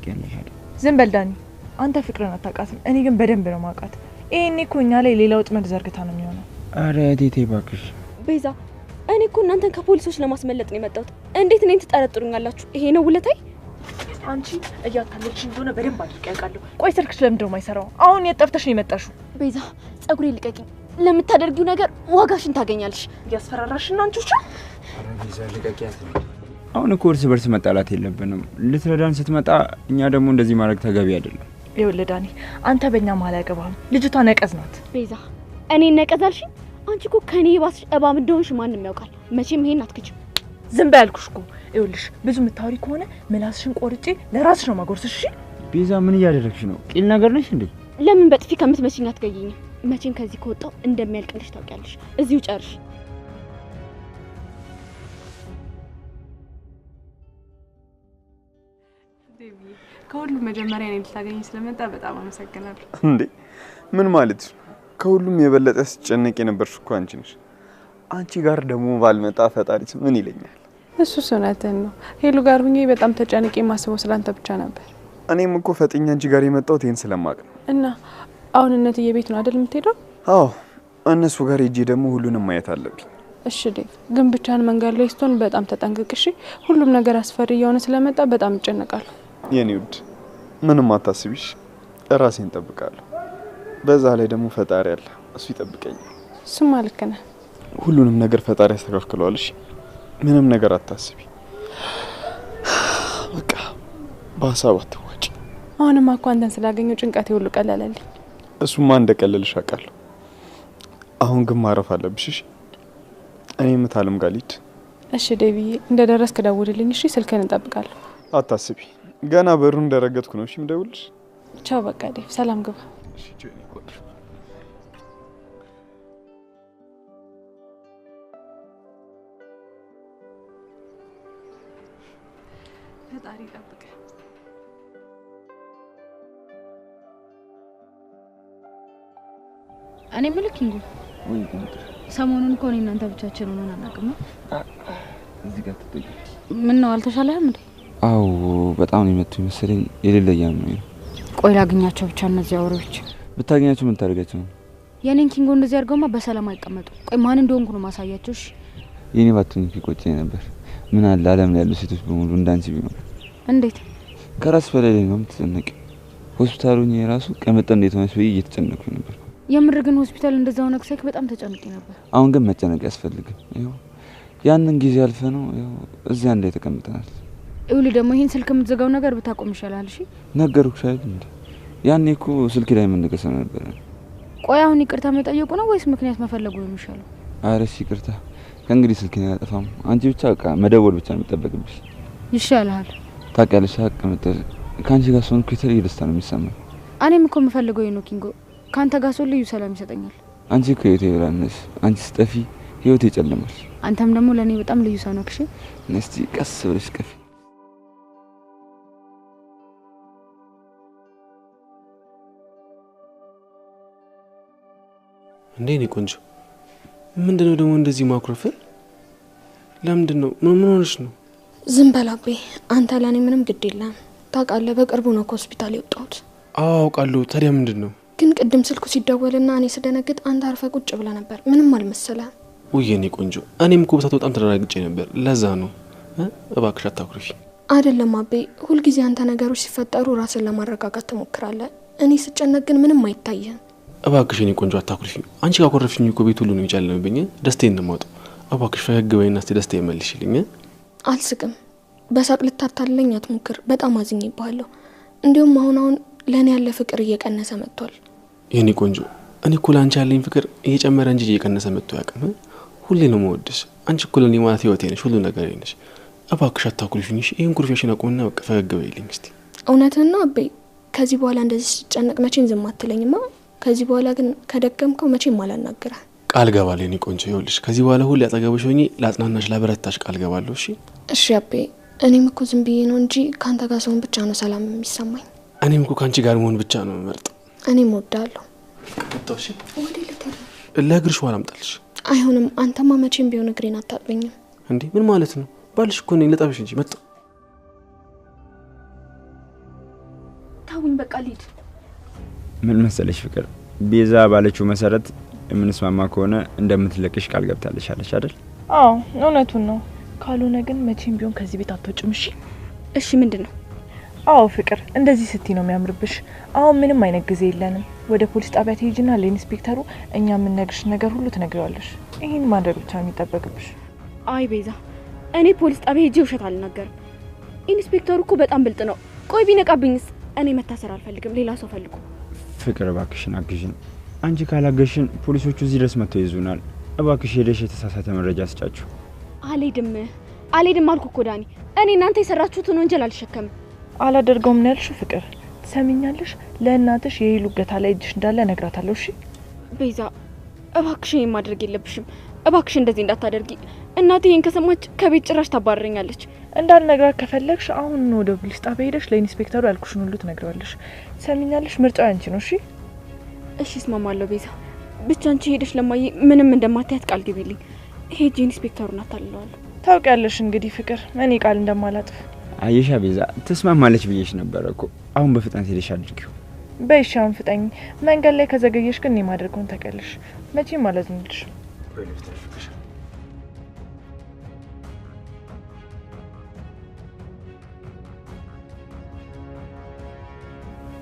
ታውቂያለሽ አይደል? ዝም በል ዳኒ፣ አንተ ፍቅርን አታውቃትም። እኔ ግን በደንብ ነው ማውቃት። ይሄኔ እኮ እኛ ላይ ሌላ ወጥመድ ዘርግታ ነው የሚሆነው። አረ እቴቴ እባክሽ ቤዛ፣ እኔ እኮ እናንተን ከፖሊሶች ለማስመለጥ ነው የመጣሁት። እንዴት እኔን ትጠረጥሩኛላችሁ? ይሄ ነው ውለታዬ? አንቺ እያታለልሽ እንደሆነ በደንብ አድርጌ ያውቃለሁ። ቆይ ስልክሽ ለምንድን ነው የማይሰራው? አሁን የጠፍተሽ ነው የመጣሽው? ቤዛ፣ ጸጉሬ ልቀቂኝ። ለምታደርጊው ነገር ዋጋሽን ታገኛለሽ። እያስፈራራሽ ነው አንቺ ውሻ። አረ ቤዛ ልቀቂያት። አሁን እኮ እርስ በርስ መጣላት የለብንም። ልትረዳን ስትመጣ እኛ ደግሞ እንደዚህ ማድረግ ተገቢ አይደለም። ይኸውልህ ዳኒ፣ አንተ በእኛ መሀል አይገባም። ልጅቷ ነቀዝ ናት። ቤዛ፣ እኔ ነቀዛልሽ? አንቺ እኮ ከኔ ባስሽ እባብ እንደሆንሽ ማንም ያውቃል። መቼም ይሄን አትክጂም። ዝም በይ አልኩሽ እኮ። ይኸውልሽ ብዙ የምታወሪ ከሆነ ምላስሽን ቆርጬ ለራስሽ ነው ማጎርስሽ። እሺ ቤዛ፣ ምን እያደረግሽ ነው? ቂል ነገር ነሽ እንዴ? ለምን በጥፊ ከምትመጪኝ አትገይኝም? መቼም ከዚህ ከወጣው እንደሚያልቅልሽ ታውቂያለሽ። እዚሁ ጨርሽ። ቤቢ፣ ከሁሉም መጀመሪያ እኔን ልታገኝ ስለመጣ በጣም አመሰግናለሁ። እንዴ ምን ማለት ነው? ከሁሉም የበለጠ ስጨነቅ የነበርሽ እኮ አንቺ ነሽ። አንቺ ጋር ደግሞ ባልመጣ ፈጣሪስ ምን ይለኛል? እሱስ እውነትህን ነው። ሄሉ ጋር ሁኜ በጣም ተጨንቄ የማስበው ስላንተ ብቻ ነበር። እኔም እኮ ፈጥኜ አንቺ ጋር የመጣሁት ይሄን ስለማቅ ነው። እና አሁን እነትዬ ቤት ነው አይደል የምትሄደው? አዎ፣ እነሱ ጋር ሄጄ ደግሞ ሁሉንም ማየት አለብኝ። እሺ ዴቭ፣ ግን ብቻህን መንገድ ላይ ስትሆን በጣም ተጠንቅቅ እሺ። ሁሉም ነገር አስፈሪ እየሆነ ስለመጣ በጣም እጨነቃለሁ። የኔ ውድ ምንም አታስቢሽ፣ ራሴን እጠብቃለሁ። በዛ ላይ ደግሞ ፈጣሪ አለ፣ እሱ ይጠብቀኛል። እሱማ ልክ ነህ። ሁሉንም ነገር ፈጣሪ ያስተካክለዋል። እሺ ምንም ነገር አታስቢ። በቃ በሀሳብ አትዋጪ። አሁንማ እኮ አንተን ስላገኘው ጭንቀቴ ሁሉ ቀለለልኝ። እሱማ እንደቀለልሽ አውቃለሁ። አሁን ግን ማረፍ አለብሽ። እሺ እኔ ምታለም ጋር ልሂድ። እሺ ዴቪዬ፣ እንደደረስክ ደውልልኝ እሺ። ስልክህን እጠብቃለሁ። አታስቢ፣ ገና በሩን እንደረገጥኩ ነው እሺ የምደውልሽ። ቻው በቃ ዴቭ፣ ሰላም ግባ። እሺ ጄኒ ቆይ ፈጣሪ ይጠብቅ። እኔ ምልክ እንጉ ሰሞኑን እኮ እኔና እናንተ ብቻችን ሆነን አናውቅም። እዚህ ጋር ተጠቂ። ምን ነው አልተሻለህም እንዴ? አው በጣም ነው የመቱኝ መሰለኝ። የሌለያም ነው። ቆይ ላግኛቸው ብቻ እነዚህ አውሬዎች። ብታገኛቸው ምን ታደርጋቸው ነው? የኔን ኪንጎ እንደዚህ አድርገውማ በሰላም አይቀመጡ። ቆይ ማን እንደሆንኩ ነው ማሳያቸው። እሺ የኔ ባትሆኝ ቆጨኝ ነበር። ምን አለ ዓለም ላይ ያሉ ሴቶች በሙሉ እንዳንቺ ቢሆኑ። እንዴት? ከራስ በላይ ነው የምትጨነቂ። ሆስፒታሉን የራሱ ቀመጠ እንዴት ሆነሽ ወይ እየተጨነኩ ነበር። የምር ግን ሆስፒታል እንደዛው ነክሰክ በጣም ተጨንቄ ነበር። አሁን ግን መጨነቅ ያስፈልግም። ይኸው ያንን ጊዜ አልፈ ነው ይኸው እዚያ እንደ ተቀምጠናል። ይውል ደግሞ ይሄን ስልክ የምትዘጋው ነገር ብታቆም ይሻላል። እሺ ነገርኩሽ አይደል እንዴ? ያኔ እኮ ስልክ ላይ መንገሰ ነበር። ቆይ አሁን ይቅርታ መጠየቁ ነው ወይስ ምክንያት መፈለጉ ነው የሚሻለው? አረሽ ይቅርታ። ከእንግዲህ ስልኬን አላጠፋም። አንቺ ብቻ በቃ መደወል ብቻ ነው የሚጠበቅብሽ። ይሻላል። ታውቂያለሽ አቀመጠል ካንቺ ጋር ሶን ኩተር ይደስታ ነው የሚሰማው። እኔም እኮ የምፈልገው ይሄ ነው ኪንጎ። ካንተ ጋር ሶል ልዩ ሰላም ይሰጠኛል። አንቺ እኮ የቴራነሽ አንቺ ስጠፊ ህይወት ይጨልማል። አንተም ደግሞ ለኔ በጣም ልዩ ሰው ነህ። እሺ እስቲ ቀስ ብለሽ ቀፊ። እንዴ እኔ ቆንጆ ምንድነው ደግሞ እንደዚህ ማኩረፍ? ለምንድነው? ምን ሆነሽ ነው? ዝም በላቤ፣ አንተ ለኔ ምንም ግድ የለም። ታውቃለህ በቅርቡ ነው ከሆስፒታል የወጣሁት። አዎ አውቃለሁ። ታዲያ ምንድነው? ግን ቅድም ስልኩ ሲደወልና እኔ ስደነግጥ አንተ አርፈ ቁጭ ብለ ነበር። ምንም አልመሰለህም። ውይ እኔ ቆንጆ፣ እኔም እኮ በጣም ተደናግጬ ነበር። ለዛ ነው። እባክሽ አታኩርፊ። አይደለም አቤ፣ ሁልጊዜ አንተ ነገሮች ሲፈጠሩ ራስን ለማረጋጋት ትሞክራለህ። እኔ ስጨነቅ ግን ምንም አይታየም። እባክሽ እኔ ቆንጆ አታኩርፊ። አንቺ ካኮረፍሽኝ እኮ ቤት ሁሉ ነው የሚጨልምብኝ። ደስታዬን ነው የማወጣው። እባክሽ ፈገግ በይና እስቲ ደስታዬን መልሽልኝ። አልስቅም። በሳቅ ልታታልለኝ አትሞክር። በጣም አዝኜብሃለሁ። እንዲሁም አሁን ለኔ ያለ ፍቅር እየቀነሰ መጥቷል። የኔ ቆንጆ፣ እኔ እኮ ላንቺ ያለኝ ፍቅር እየጨመረ እንጂ እየቀነሰ መጥቶ ያውቅም። ሁሌ ነው የምወድሽ። አንቺ እኮ ለኔ ማለት ህይወቴ ነሽ፣ ሁሉ ነገር ነሽ። እባክሽ አታኩርፊኝ። ይሄን ኩርፊያሽን አቁምና በቃ ፈገግ በይልኝ እስቲ። እውነትህን ነው አቤ። ከዚህ በኋላ እንደዚህ ስጨነቅ መቼም ዝም አትለኝማ። ከዚህ በኋላ ግን ከደገምከው መቼም አላናግርህ። ቃል ገባለሁ የኔ ቆንጆ። ይኸውልሽ ከዚህ በኋላ ሁሌ አጠገብሽ ሆኜ ላጽናናሽ፣ ላበረታሽ ቃል ገባለሁ። እሺ እሺ አቤ። እኔም እኮ ዝም ብዬ ነው እንጂ ካንተ ጋር ሰውን ብቻ ነው ሰላም የሚሰማኝ። እኔም እኮ ካንቺ ጋር መሆን ብቻ ነው የምመርጠው። እኔም እወዳለሁ። ወጣሽ ወዴ ልትሄድ? ለእግርሽ ውሃ ላምጣልሽ። አይሆንም። አንተማ መቼም ቢሆን እግሬን አታጥበኝም። እንዴ ምን ማለት ነው? ባልሽ እኮ ነኝ። ልጠብሽ እንጂ መጣ። ታውኝ በቃ ልሂድ። ምን መሰለሽ ፍቅር፣ ቤዛ ባለችው መሰረት የምንስማማ ከሆነ እንደምትለቅሽ ቃል ገብታለሽ አለሽ አይደል? አዎ እውነቱን ነው። ካልሆነ ግን መቼም ቢሆን ከዚህ ቤት አትወጭም። እሺ ምንድነው? አዎ ፍቅር፣ እንደዚህ ስትይ ነው የሚያምርብሽ። አሁን ምንም አይነት ጊዜ የለንም። ወደ ፖሊስ ጣቢያ ትሄጂና ለኢንስፔክተሩ እኛ የምንነግርሽ ነገር ሁሉ ትነግሪዋለሽ። ይሄን ማድረግ ብቻ የሚጠበቅብሽ። አይ ቤዛ፣ እኔ ፖሊስ ጣቢያ ሄጄ ውሸት አልናገርም። ኢንስፔክተሩ እኮ በጣም ብልጥ ነው። ቆይ ቢነቃብኝስ? እኔ መታሰር አልፈልግም። ሌላ ሰው ፈልጉ። ፍቅር እባክሽን አግዥን። አንቺ ካላገሽን ፖሊሶቹ እዚህ ድረስ መጥተው ይዙናል። እባክሽ ሄደሽ የተሳሳተ መረጃ ስጫቸው። አልሄድም አልኩ እኮ ዳኒ። እኔ እናንተ የሰራችሁትን ወንጀል አልሸከምም። አላደርገውም ነው ያልሽው? ፍቅር ትሰሚኛለሽ? ለእናትሽ የሄሉ እገታ ላይ እጅሽ እንዳለ እነግራታለሁ። እሺ ቤዛ እባክሽ ይሄን ማድረግ የለብሽም። እባክሽ እንደዚህ እንዳታደርጊ። እናቴ ይሄን ከሰማች ከቤት ጭራሽ ታባረኛለች። እንዳልነግራት ከፈለግሽ አሁን ወደ ፖሊስ ጣቢያ ሄደሽ ለኢንስፔክተሩ ያልኩሽን ሁሉ ትነግሪዋለሽ። ትሰሚኛለሽ? ምርጫው ያንቺ ነው። እሺ እስማማለሁ ቤዛ። ብቻ አንቺ ሄደሽ ለማየ ምንም እንደማታያት ቃል ግቢልኝ። ሄጄ ኢንስፔክተሩን አታልለዋለሁ። ታውቂያለሽ እንግዲህ ፍቅር፣ እኔ ቃል እንደማላጥፍ። አየሻ ቤዛ፣ ትስማማለች ብዬሽ ነበር እኮ። አሁን በፍጥነት ሄደሽ አድርጊው። በይሽ አሁን ፍጠኝ። መንገድ ላይ ከዘገየሽ ግን እኔ ማድረግውን ታውቂያለሽ። መቼም አላዝንልሽም።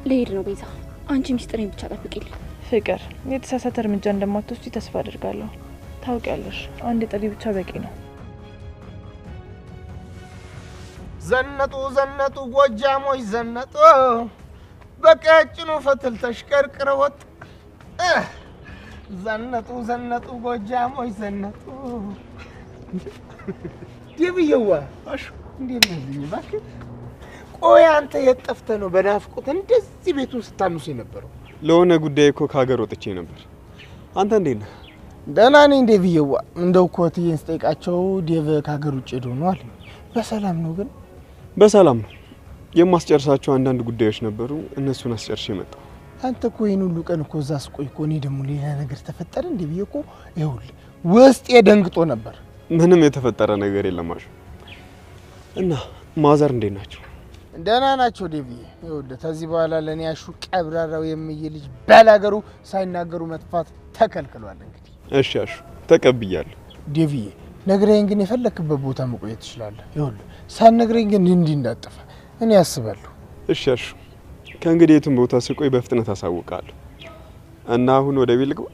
ልሄድ ነው ቤዛ። አንቺ ሚስጥሬን ብቻ ጠብቂልኝ። ፍቅር፣ የተሳሳተ እርምጃ እንደማትወስጂ ተስፋ አድርጋለሁ። ታውቂያለሽ፣ አንድ ጥሪ ብቻ በቂ ነው። ዘነጡ ጎጃሞች ዘነጡ፣ በቀጭኑ ፈትል ተሽቀርቅረው ወጡ። ዘነጡ ጎጃሞች ዘነጡ። ዲብየዋ አሹ እንዴት ነህ? እባክህ ቆይ አንተ የት ጠፍተህ ነው በናፍቆት እንደዚህ ቤቱን ስታምሱ የነበረው? ለሆነ ጉዳይ እኮ ከሀገር ወጥቼ ነበር። አንተ እንዴት ነህ? ደህና ነኝ ዴቭዬዋ። እንደው እኮ እትዬን ስጠይቃቸው ዴቭ ከሀገር ውጭ ሄዶ ነው አለ። በሰላም ነው ግን? በሰላም ነው። የማስጨርሳቸው አንዳንድ ጉዳዮች ነበሩ፣ እነሱን አስጨርሼ መጣሁ። አንተ እኮ ይሄን ሁሉ ቀን እኮ እዛ ስቆይ እኮ እኔ ደግሞ ሌላ ነገር ተፈጠረ እንዴ ብዬ እኮ ይኸውልህ ውስጤ ደንግጦ ነበር። ምንም የተፈጠረ ነገር የለም አሹ። እና ማዘር እንዴት ናቸው? ደህና ናቸው ዴቭዬ። ይኸውልህ ከዚህ በኋላ ለኔ አሹ ቀብራራው የሚይ ልጅ ባላገሩ ሳይናገሩ መጥፋት ተከልክሏል። እንግዲህ እሺ አሹ ተቀብያለሁ። ዴቭዬ ነግረኝ ግን የፈለክበት ቦታ መቆየት ትችላለህ። ይኸውልህ ሳትነግረኝ ግን እንዲህ እንዳጠፋ እኔ አስባለሁ። እሺ አሹ ከእንግዲህ የትም ቦታ ስቆይ በፍጥነት አሳውቃለሁ። እና አሁን ወደ ቤት ልግባ?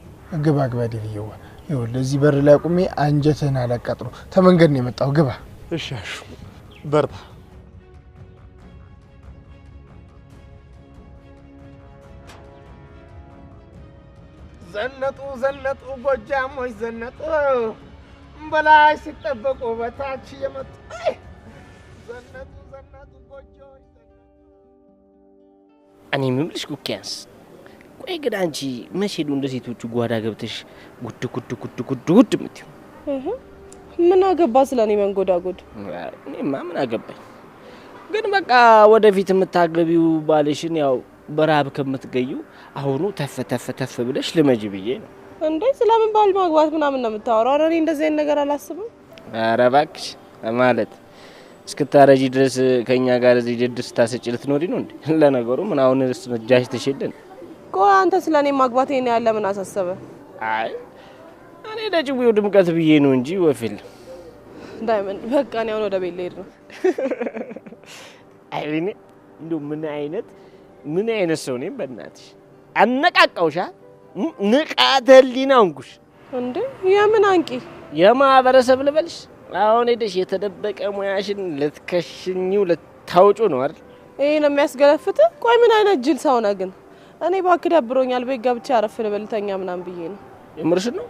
ግባ ዴቭዬዋ። ይኸውልህ እዚህ በር ላይ ቆሜ አንጀትህን አላቃጥሎ ተመንገድ ነው የመጣው። ግባ። እሺ አሹ በርታ። ዘነጡ ጎጃሞች ዘነጡ፣ በላይ ሲጠበቁ በታች የመጡ ዘነጡ ጎጆች ዘነጡ። እኔ ምምልሽ ኩኪያንስ፣ ቆይ ግን አንቺ መቼ ነው እንደ ሴቶቹ ጓዳ ገብተሽ ጉድ የምትይው? ምን አገባ ስለኔ መንጎዳጎድ? እኔማ ምን አገባኝ። ግን በቃ ወደፊት የምታገቢው ባልሽን ያው በራብ ከምትገዩ አሁኑ ተፍ ብለሽ ልመጂ ብዬ ነው። እንዴ ስለምን ባል ማግባት ምናምን ነው የምታወራው? ኧረ እኔ እንደዚህ አይነት ነገር አላስብም። ኧረ እባክሽ ማለት እስክታረጂ ድረስ ከኛ ጋር እዚህ ድርስ ታስጪ ልትኖሪ ነው እንዴ? ለነገሩ ምን አሁን እጃሽ ተሽልን። ቆይ አንተ ስለኔ ማግባት ይሄን ያለ ምን አሳሰበ? አይ እኔ ለጭዊው ድምቀት ብዬ ነው እንጂ ወፍል ዳይመንድ በቃ ነው አሁን ወደ ቤት ልሄድ ነው። አይኔ እንደው ምን አይነት ሰው ነኝ በእናትሽ? አነቃቃውሻ ንቃተ ህሊናው እንኩሽ እንዴ የምን አንቂ የማህበረሰብ ልበልሽ? አሁን ሄደሽ የተደበቀ ሙያሽን ልትከሽኙ ልታውጩ ነው አይደል? ይሄ ነው የሚያስገለፍት? ቆይ ምን አይነት ጅል ሰው ነህ ግን? እኔ ባክ ደብሮኛል፣ ቤት ገብቼ አረፍ ልበልተኛ ምናምን ብዬ ነው። የምርሽ ነው?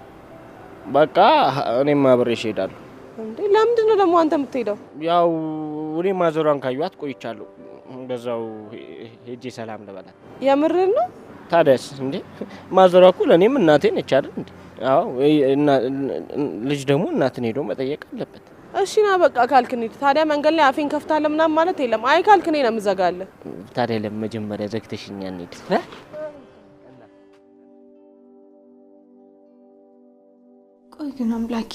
በቃ እኔም አብሬሽ እሄዳለሁ። እንዴ ለምንድን ነው ደግሞ አንተ የምትሄደው? ያው እኔ ማዘሯን ካዩት ቆይቻለሁ። በዛው ሄጄ ሰላም ልበላት። የምርህን ነው? ታዲያስ እንዴ ማዘሯ እኮ ለኔም እናቴ ነች አይደል እንዴ? አዎ ልጅ ደግሞ እናትን ሄዶ መጠየቅ አለበት። እሺ ና በቃ ካልክኒ ታዲያ መንገድ ላይ አፌን ከፍታለህ ምናምን ማለት የለም። አይ ካልክኒ ነው የምዘጋለህ። ታዲያ ለመጀመሪያ ዘግተሽኛ እንሂድ። ቆይ ግን አምላኬ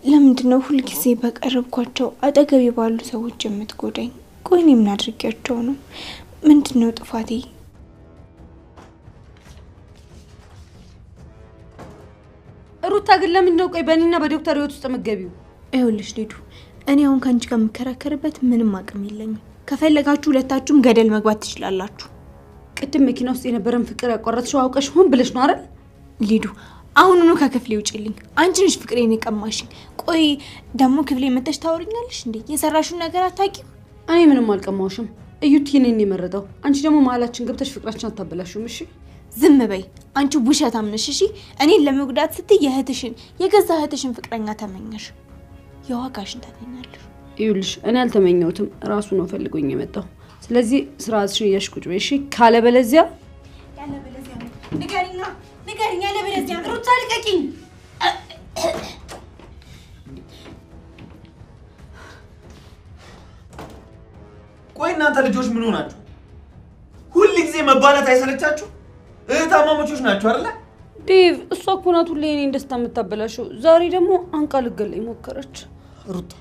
ለምንድን ነው ሁልጊዜ በቀረብኳቸው አጠገቤ ባሉ ሰዎች የምትጎዳኝ? ቆይ እኔ ምን አድርጌያቸው ነው? ምንድነው ጥፋቴ? ሩታ ግን ለምንድነው ቆይ በእኔና በዶክተር ህይወት ውስጥ መገቢው? ይኸውልሽ ሊዱ፣ እኔ አሁን ካንቺ ጋር የምከራከርበት ምንም አቅም የለኝም። ከፈለጋችሁ ሁለታችሁም ገደል መግባት ትችላላችሁ። ቅድም መኪና ውስጥ የነበረን ፍቅር ያቋረጥሽው አውቀሽ ሆን ብለሽ ነው አይደል? ሊዱ፣ አሁኑኑ ከክፍሌ ውጪልኝ። አንቺ ነሽ ፍቅሬን የቀማሽኝ። ቆይ ደግሞ ክፍሌ መተሽ ታወሪኛለሽ እንዴ? የሰራሽውን ነገር አታውቂም? እኔ ምንም አልቀማውሽም። እዩት ይሄንን የመረጠው። አንቺ ደግሞ መሀላችን ገብተሽ ፍቅራችን አታበላሽም። እሺ ዝም በይ አንቺ ውሸታም ነሽ። እሺ እኔን ለመጉዳት ስትይ የገዛ እህትሽን ፍቅረኛ ተመኘሽ። የዋጋሽን ታገኛለሽ። ይኸውልሽ እኔ አልተመኘሁትም፣ ራሱ ነው ፈልጎኝ የመጣው። ስለዚህ ስራሽን እያሽቁጭ በይ እሺ። ካለበለዚያ ንገሪኛ ያለበለዚያ ሩታ ልቀቂኝ። ቆይ እናንተ ልጆች ምን ሆናችሁ? ሁሉ ጊዜ መባላት አይሰለቻችሁ? እህታማሞቾች ናችሁ አይደለ? ዴቭ እሷ እኮ ናት ሁሌ እኔን ደስታ የምታበላሸው። ዛሬ ደግሞ አንቃ ልገለኝ ሞከረች። ሩታ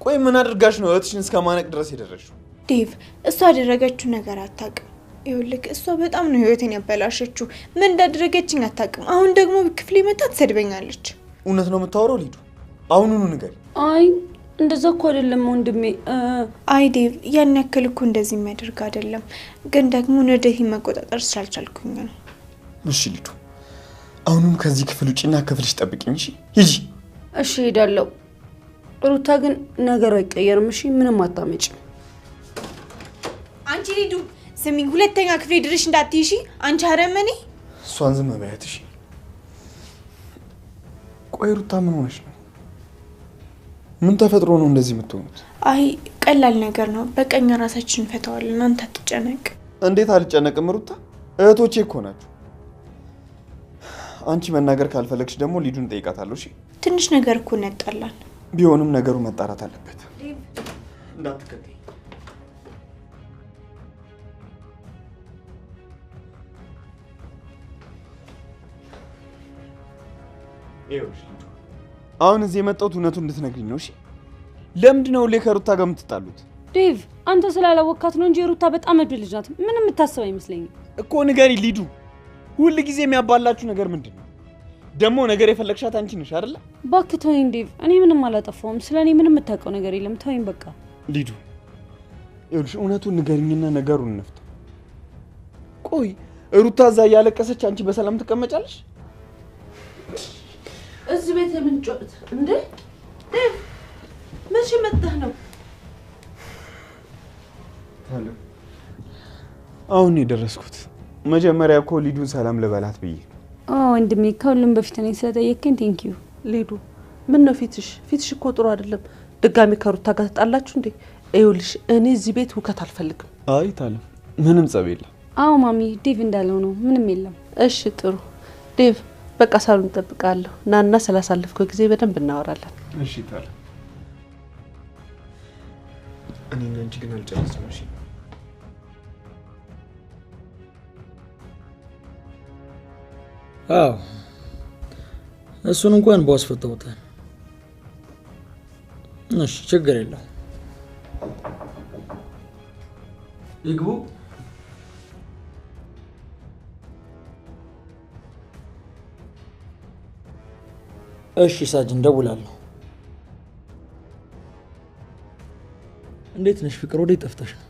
ቆይ ምን አድርጋሽ ነው እህትሽን እስከ ማነቅ ድረስ የደረስሽው? ዴቭ እሷ ያደረገችው ነገር አታውቅም። ይኸውልህ እሷ በጣም ነው ህይወቴን ያበላሸችው። ምን እንዳደረገችኝ አታውቅም። አሁን ደግሞ ክፍሌ መጣ ትሰድበኛለች። እውነት ነው የምታወራው ሊዱ? አሁኑኑ ንገሪ። አይ እንደዛ እኮ አይደለም ወንድሜ። አይ ዴቭ ያን ያክል እኮ እንደዚህ የሚያደርግ አይደለም፣ ግን ደግሞ ንዴቴን መቆጣጠር ስላልቻልኩኝ ነው። እሺ ሊዱ አሁንም ከዚህ ክፍል ውጪና ክፍልሽ ጠብቂኝ እሺ? ሂጂ። እሺ ሄዳለሁ። ሩታ ግን ነገሩ አይቀየርም እሺ? ምንም አታመጭ። አንቺ ሊዱ ስሚኝ፣ ሁለተኛ ክፍሌ ድረሽ እንዳትይሺ አንቺ አረመኔ። እሷን ዝም በያት እሺ? ቆይ ሩታ ምን ሆነሽ ነው? ምን ተፈጥሮ ነው እንደዚህ የምትሆኑት? አይ ቀላል ነገር ነው፣ በቀኛ ራሳችን እንፈታዋለን። አንተ አትጨነቅ። እንዴት አልጨነቅም ሩታ? እህቶቼ እኮ ናችሁ። አንቺ መናገር ካልፈለግሽ ደግሞ ሊዱን ጠይቃታለሁ እሺ? ትንሽ ነገር እኮ ነጣላል። ቢሆንም ነገሩ መጣራት አለበት። እንዳትከተይ። አሁን እዚህ የመጣሁት እውነቱን እንድትነግሪኝ ነው እሺ? ለምንድን ነው ከሩታ ጋር የምትጣሉት? ዴቭ አንተ ስላላወካት ነው እንጂ ሩታ በጣም እብድ ልጅ ናት። ምንም የምታስብ አይመስለኝም እኮ። ንገሪ ሊዱ፣ ሁሉ ጊዜ የሚያባላችሁ ነገር ምንድን ነው? ደግሞ ነገር የፈለግሻት አንቺ ነሽ አይደለ? እባክህ ተወኝ ዴቭ፣ እኔ ምንም አላጠፋሁም። ስለኔ ምንም የምታውቀው ነገር የለም። ተወኝ በቃ። ሊዱ ይኸውልሽ፣ እውነቱን ንገሪኝና ነገሩን እንፍታ። ቆይ ሩታ እዛ እያለቀሰች አንቺ በሰላም ትቀመጫለሽ? እዚህ ቤት የምን ጮት እንዴ? ዴቭ መቼ መጣህ ነው? አሁን የደረስኩት መጀመሪያ እኮ ሊዱን ሰላም ልበላት ብዬ። ወንድሜ ከሁሉም በፊት እኔ ስለጠየቅከኝ ቴንኪዩ። ሊዱ ምን ነው ፊትሽ እኮ ጥሩ አይደለም። ድጋሚ ከሩታ ጋር ተጣላችሁ እንዴ? ይኸውልሽ እኔ እዚህ ቤት ውከት አልፈልግም። አይ ታለም ምንም ጸብ የለም። አዎ ማሚ ዴቭ እንዳለው ነው፣ ምንም የለም። እሺ ጥሩ ዴቭ፣ በቃ ሳሉን እንጠብቃለሁ። ናና ስላሳለፍከው ጊዜ በደንብ እናወራለን። እሺ ታለም። እኔ አንቺ ግን አልጨረስንም እሺ? አዎ እሱን እንኳን ቦስ ፈተውታል። እሺ ችግር የለውም። ይግቡ። እሺ ሳጅን ደውላለሁ። እንዴት ነሽ ፍቅር? ወዴት ጠፍተሽ ነው?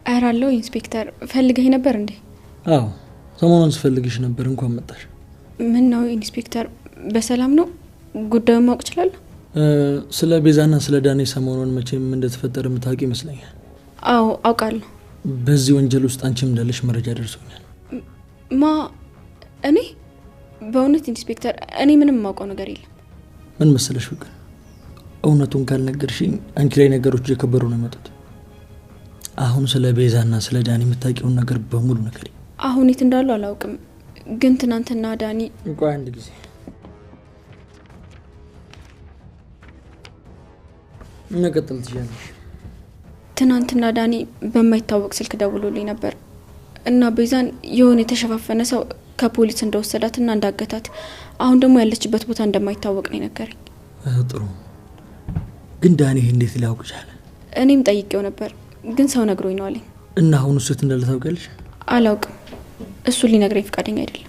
ኧረ አለሁ ኢንስፔክተር። ፈልገኝ ነበር እንዴ? አዎ ሰሞኑን ስፈልግሽ ነበር። እንኳን መጣሽ። ምን ነው ኢንስፔክተር በሰላም ነው? ጉዳዩን ማወቅ እችላለሁ? ስለ ቤዛና ስለ ዳኔ ሰሞኑን መቼም እንደተፈጠረ የምታውቂ ይመስለኛል። አዎ አውቃለሁ። በዚህ ወንጀል ውስጥ አንቺም እንዳለሽ መረጃ ደርሶኛል። እኔ በእውነት ኢንስፔክተር እኔ ምንም የማውቀው ነገር የለም። ምን መሰለሽ ፍቅር፣ እውነቱን ካልነገርሽኝ አንቺ ላይ ነገሮች እየከበሩ ነው የመጡት። አሁን ስለ ቤዛና ስለ ዳኒ የምታውቂውን ነገር በሙሉ ነገር። አሁን የት እንዳሉ አላውቅም፣ ግን ትናንትና ዳኒ ቆይ አንድ ጊዜ መቀጠል ትችላለሽ። ትናንትና ዳኒ በማይታወቅ ስልክ ደውሎልኝ ነበር እና ቤዛን የሆነ የተሸፋፈነ ሰው ከፖሊስ እንደወሰዳትና እንዳገታት፣ አሁን ደግሞ ያለችበት ቦታ እንደማይታወቅ ነው የነገረኝ። ጥሩ፣ ግን ዳኒ እንዴት ሊያውቅ ቻለ? እኔም ጠይቄው ነበር፣ ግን ሰው ነግሮኝ ነው አለኝ። እና አሁን እሱት እንዳለ ታውቂያለሽ? አላውቅም። እሱ ሊነግረኝ ፈቃደኛ አይደለም።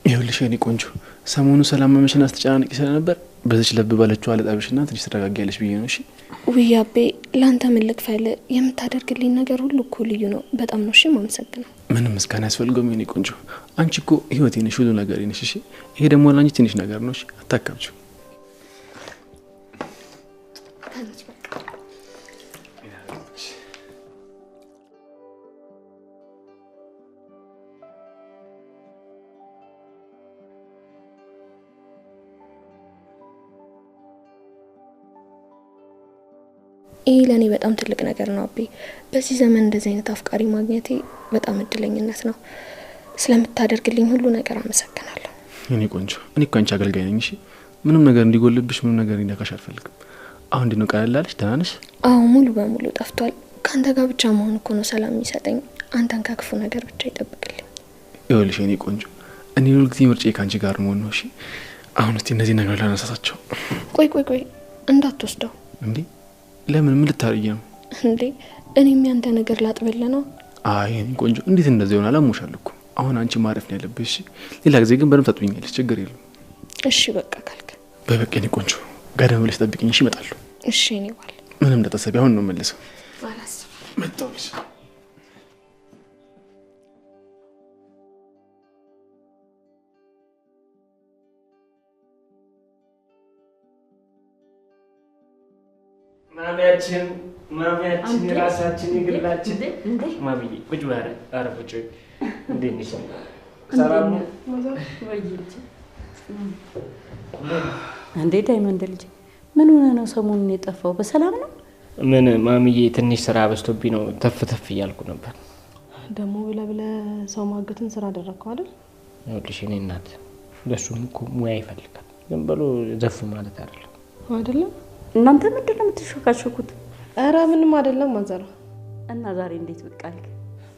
ይኸውልሽ የኔ ቆንጆ ሰሞኑ ሰላም መመሽና አስተጨናንቂ ስለነበር በዚች ለብ ባለችው አለጣብሽና ትንሽ ተረጋጊያለሽ ብዬ ነው። እሺ ውይ አቤ ላንተ ምን ልክፈል? የምታደርግልኝ ነገር ሁሉ እኮ ልዩ ነው። በጣም ነው እሺ ማመሰግነው። ምንም ምስጋና ያስፈልገውም የኔ ቆንጆ። አንቺ እኮ ህይወቴ ነሽ፣ ሁሉ ነገር ነሽ። እሺ ይሄ ደግሞ ላንቺ ትንሽ ነገር ነው። እሺ አታካብጂው። ይሄ ለኔ በጣም ትልቅ ነገር ነው አቤ። በዚህ ዘመን እንደዚህ አይነት አፍቃሪ ማግኘቴ በጣም እድለኝነት ነው። ስለምታደርግልኝ ሁሉ ነገር አመሰግናለሁ። የኔ ቆንጆ እኔ እኮ አንቺ አገልጋይ ነኝ። እሺ ምንም ነገር እንዲጎልብሽ ምንም ነገር እንዲያካሽ አልፈልግም። አሁን እንዴት ነው ቀለላለሽ? ደህና ነሽ? አዎ ሙሉ በሙሉ ጠፍቷል። ካንተ ጋር ብቻ መሆን እኮ ነው ሰላም የሚሰጠኝ። አንተን ከክፉ ነገር ብቻ ይጠብቅልኝ። ይኸውልሽ የኔ ቆንጆ እኔ ሁሉ ጊዜ ምርጫዬ ካንቺ ጋር መሆን ነው። እሺ አሁን እስቲ እነዚህ ነገር ላነሳሳቸው። ቆይ እንዳትወስደው። እንዴ ለምን? ምን ልታረጊ ነው እንዴ? እኔም ያንተ ነገር ላጥበለ ነው። አይ የኔ ቆንጆ እንዴት እንደዚህ ይሆናል? አሞሻል እኮ። አሁን አንቺ ማረፍ ነው ያለብሽ። ሌላ ጊዜ ግን በደንብ ታጥቢኛለሽ። ችግር የለም። እሺ በቃ ካልክ በበቃ የኔ ቆንጆ ጋደም ብለሽ ጠብቂኝ። እሺ እመጣለሁ። እሺ እኔ ባል ምንም እንዳታሰቢ። አሁን ነው መልሰው ባላስ መጣሁልሽ። ማሚያችን የራሳችን የግላችን ማሚዬ ቁጭ ባረ አረፈጭ እንዴ ነሽ? ሰላም ነው እንዴ? ዳይመንድ ልጅ ምን ሆነ ነው ሰሞኑን የጠፋው? በሰላም ነው? ምን ማሚዬ ትንሽ ስራ በዝቶብኝ ነው ተፍ እያልኩ ነበር። ደግሞ ብለ ሰው ማገትን ስራ አደረግከው አይደል? ይኸውልሽ እኔ እናት ለሱም እኮ ሙያ ይፈልጋል። ዝም ብሎ ዘፍ ማለት አይደለም። እናንተ ምንድን ነው የምትሾካሾኩት? ኧረ ምንም አይደለም ማዘሯ። እና ዛሬ እንዴት ብቅ አልክ?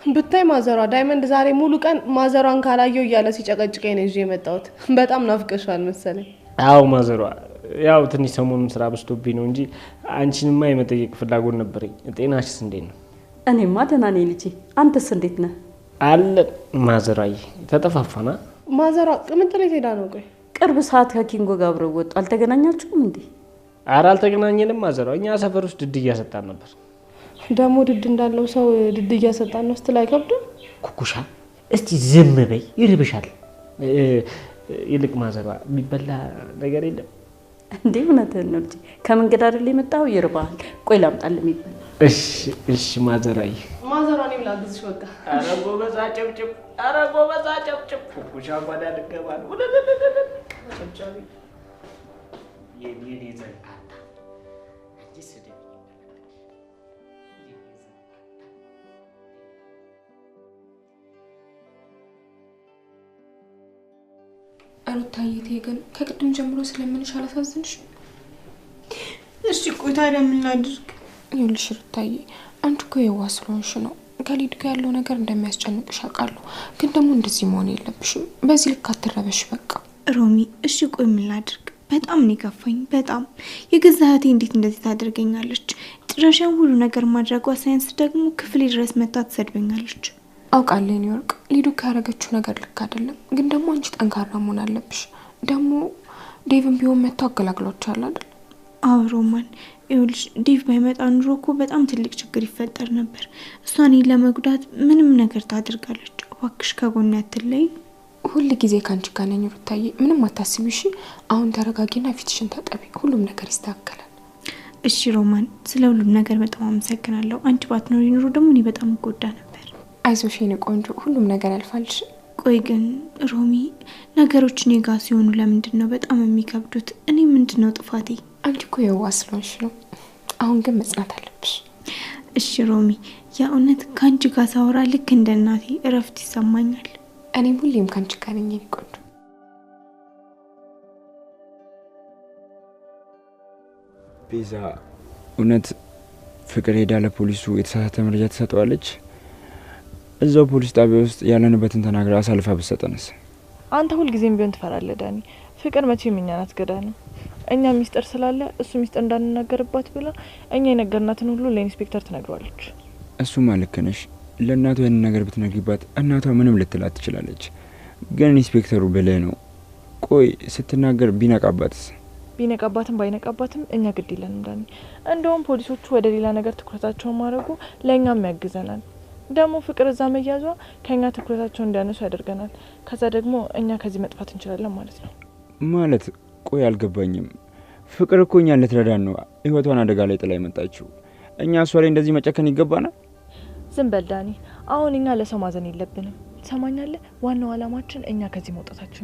ብታይ ማዘሯ ዳይመንድ ዛሬ ሙሉ ቀን ማዘሯን ካላየው እያለ ሲጨቀጭቀኝ ነው ይዤ የመጣሁት። በጣም ናፍቀሻል መሰለኝ። አዎ ማዘሯ ያው ትንሽ ሰሞኑን ስራ በዝቶብኝ ነው እንጂ አንቺንማ የመጠየቅ ፍላጎት ነበረኝ። ጤናሽስ እንዴት ነው? እኔማ ደህና ነኝ ልጄ። አንተስ እንዴት ነህ? አለን ማዘሯዬ። ተጠፋፋና ማዘሯ ቅምጥል ሄዳ ነው? ቆይ ቅርብ ሰዓት ከኪንጎ ጋር አብረው ወጡ። አልተገናኛችሁም እንዴ? ኧረ አልተገናኘንም ማዘሯ። እኛ ሰፈር ውስጥ ድድ እያሰጣን ነበር። ደግሞ ድድ እንዳለው ሰው ድድ እያሰጣን ነው ስትል አይከብድም? ኩኩሻ እስቲ ዝም በይ፣ ይርብሻል። ይልቅ ማዘሯ የሚበላ ነገር የለም እንዴ? እውነትህን ነው ልጄ። ከመንገድ አይደል የመጣው? ይርባል። ቆይ ላምጣልህ የሚበላ። እሺ ማዘሯዬ። ማዘሯ እኔም ላግዝሽ በቃ። ኧረ ጎበዝ አጨብጭብ፣ ኩኩሻ እንኳን ያድገባል። ጨብጫቢ የኔ ዘንቃታ አንቺ ስደብ ሩታዬ ግን ከቅድም ጀምሮ ስለምንሽ አላሳዝንሽ? እሺ ቆይ ታዲያ ምን ላድርግ? ይኸውልሽ ሩታዬ አንቺ እኮ የዋህ ስለሆንሽ ነው። ከሊድ ጋር ያለው ነገር እንደሚያስጨንቅሽ አውቃለሁ፣ ግን ደግሞ እንደዚህ መሆን የለብሽም። በዚህ ልክ አትረበሽ በቃ። ሮሚ እሺ ቆይ ምን ላድርግ? በጣም ነው የከፋኝ። በጣም የገዛ እህቴ እንዴት እንደዚህ ታደርገኛለች? ጭራሻን ሁሉ ነገር ማድረጓ ሳይንስ ደግሞ ክፍሌ ድረስ መታ ትሰድበኛለች። አውቃለሁ የኔ ወርቅ፣ ሊዱ ካረገችው ነገር ልክ አይደለም፣ ግን ደግሞ አንቺ ጠንካራ መሆን አለብሽ። ደግሞ ዴቭን ቢሆን መጥቶ አገላግሎቻል አይደል? አዎ ሮማን፣ ይኸውልሽ ዴቭ ባይመጣ ኑሮ እኮ በጣም ትልቅ ችግር ይፈጠር ነበር። እሷን ለመጉዳት ምንም ነገር ታደርጋለች። እባክሽ ከጎኔ አትለይ። ሁሉ ጊዜ ካንቺ ጋር ነኝ ሩታዬ፣ ምንም አታስቢ እሺ? አሁን ተረጋጊና ፊትሽን ታጠቢ፣ ሁሉም ነገር ይስተካከላል። እሺ ሮማን፣ ስለ ሁሉም ነገር በጣም አመሰግናለሁ። አንቺ ባትኖሪ ኑሮ ደግሞ እኔ በጣም እጎዳ ነበር። አይዞሽ የኔ ቆንጆ፣ ሁሉም ነገር ያልፋልሽ። ቆይ ግን ሮሚ፣ ነገሮች እኔ ጋር ሲሆኑ ለምንድን ነው በጣም የሚከብዱት? እኔ ምንድን ነው ጥፋቴ? አንቺ እኮ የዋህ ስለሆንሽ ነው። አሁን ግን መጽናት አለብሽ። እሺ ሮሚ፣ የእውነት ከአንቺ ጋር ሳወራ ልክ እንደ እናቴ እረፍት ይሰማኛል። እኔም ሁሌም ካንቺ ጋር ነኝ የኔ ቆንጆ። ቤዛ፣ እውነት ፍቅር ሄዳ ለፖሊሱ የተሳሳተ መረጃ ትሰጠዋለች? እዛው ፖሊስ ጣቢያ ውስጥ ያለንበትን ተናግራ አሳልፋ ብትሰጠንስ? አንተ ሁልጊዜም ቢሆን ትፈራለህ ዳኒ። ፍቅር መቼም እኛ ናት ገዳ ነው። እኛ ሚስጥር ስላለ እሱ ሚስጥር እንዳንናገርባት ብላ እኛ የነገርናትን ሁሉ ለኢንስፔክተር ትነግሯለች። እሱማ ልክ ነሽ። ለእናቷ ያን ነገር ብትነግሪባት እናቷ ምንም ልትላት ትችላለች። ግን ኢንስፔክተሩ ብልህ ነው። ቆይ ስትናገር ቢነቃባትስ? ቢነቃባትም ባይነቃባትም እኛ ግድ ይለን እንዳኒ። እንደውም ፖሊሶቹ ወደ ሌላ ነገር ትኩረታቸውን ማድረጉ ለእኛም ያግዘናል። ደግሞ ፍቅር እዛ መያዟ ከኛ ትኩረታቸውን እንዲያነሱ ያደርገናል። ከዛ ደግሞ እኛ ከዚህ መጥፋት እንችላለን ማለት ነው። ማለት ቆይ አልገባኝም። ፍቅር እኮ እኛን ልትረዳን ነው ህይወቷን አደጋ ላይ ጥላ የመጣችው። እኛ እሷ ላይ እንደዚህ መጨከን ይገባናል? ዝም በል ዳኒ። አሁን እኛ ለሰው ማዘን የለብንም። ትሰማኛለህ? ዋናው አላማችን እኛ ከዚህ መውጣታችን